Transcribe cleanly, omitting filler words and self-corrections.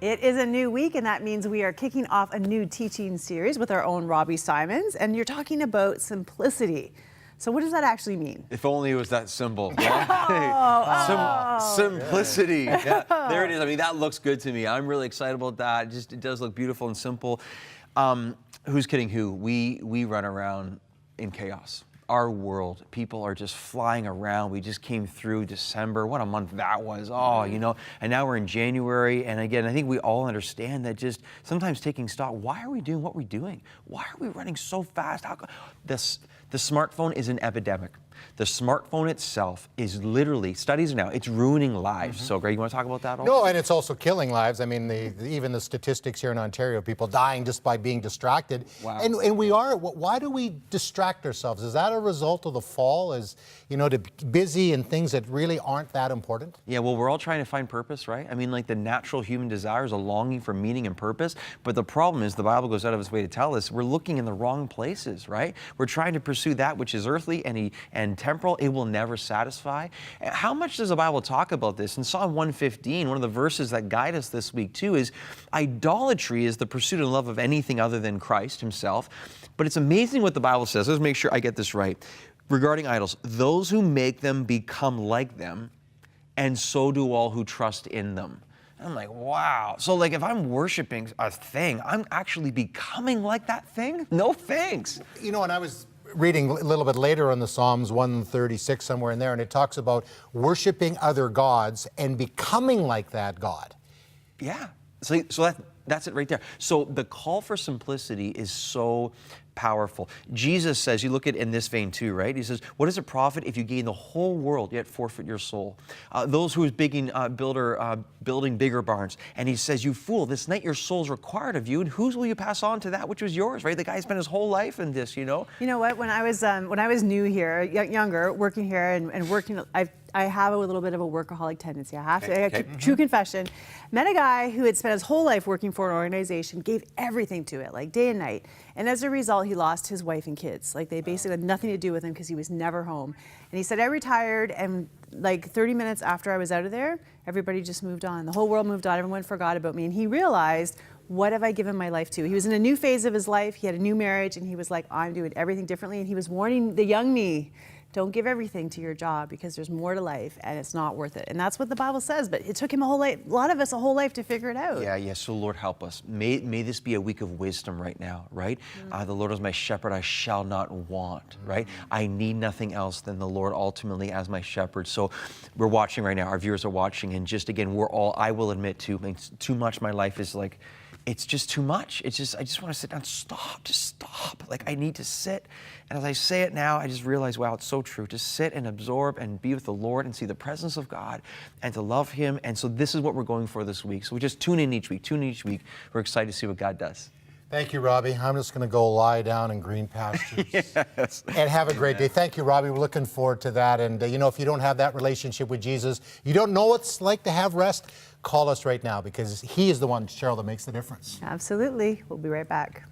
It is a new week, and that means we are kicking off a new teaching series with our own Robbie Simons, and you're talking about simplicity. So what does that actually mean? If only it was that simple. Yeah? Simplicity. Yeah, there it is. I mean, that looks good to me. I'm really excited about that. It does look beautiful and simple. Who's kidding who? We run around in chaos. Our world, people are just flying around. We just came through December. What a month that was. Oh, you know, and now we're in January. And again, I think we all understand that just sometimes taking stock, why are we doing what we're doing? Why are we running so fast? The smartphone is an epidemic. The smartphone itself is literally, studies now, it's ruining lives. So, Greg, you want to talk about that also? No, and it's also killing lives. I mean, even the statistics here in Ontario, people dying just by being distracted. Wow. And why do we distract ourselves? Is that a result of the fall? Is, you know, to be busy and things that really aren't that important? Yeah, well, we're all trying to find purpose, right? I mean, like the natural human desire is a longing for meaning and purpose. But the problem is the Bible goes out of its way to tell us we're looking in the wrong places, right? We're trying to pursue that which is earthly and temporal. It will never satisfy. How much does the Bible talk about this? In Psalm 115, one of the verses that guide us this week too is idolatry is the pursuit and love of anything other than Christ himself. But it's amazing what the Bible says. Let's make sure I get this right. Regarding idols, those who make them become like them, and so do all who trust in them. I'm like, wow. So like if I'm worshiping a thing, I'm actually becoming like that thing? No thanks. You know, and I was reading a little bit later on the Psalms 136, somewhere in there, and it talks about worshiping other gods and becoming like that God. Yeah. So that's it right there. So the call for simplicity is so powerful. Jesus says, you look at it in this vein too, right? He says, what does it profit if you gain the whole world yet forfeit your soul? Those who is building bigger barns. And he says, you fool, this night your soul's required of you, and whose will you pass on to that which was yours, right? The guy spent his whole life in this, you know? You know what? When I was new here, younger, working here and working, I have a little bit of a workaholic tendency. I have to, true confession. Met a guy who had spent his whole life working for an organization, gave everything to it, like day and night. And as a result, he lost his wife and kids. Like they basically had nothing to do with him because he was never home. And he said, I retired, and like 30 minutes after I was out of there, everybody just moved on. The whole world moved on. Everyone forgot about me. And he realized, what have I given my life to? He was in a new phase of his life. He had a new marriage, and he was like, I'm doing everything differently. And he was warning the young me, don't give everything to your job because there's more to life and it's not worth it. And that's what the Bible says, but it took him a whole life, a lot of us a whole life to figure it out. Yeah, so Lord help us. May this be a week of wisdom right now, right? The Lord is my shepherd, I shall not want, right? I need nothing else than the Lord ultimately as my shepherd. So we're watching right now, our viewers are watching, and just again, I will admit too much my life is like, it's just too much. I just want to sit down, just stop. Like I need to sit. And as I say it now, I just realize, wow, it's so true. To sit and absorb and be with the Lord and see the presence of God and to love him. And so this is what we're going for this week. So we just tune in each week. We're excited to see what God does. Thank you, Robbie. I'm just going to go lie down in green pastures. Yes. And have a great day. Thank you, Robbie. We're looking forward to that. And, you know, if you don't have that relationship with Jesus, you don't know what it's like to have rest, call us right now because he is the one, Cheryl, that makes the difference. Absolutely. We'll be right back.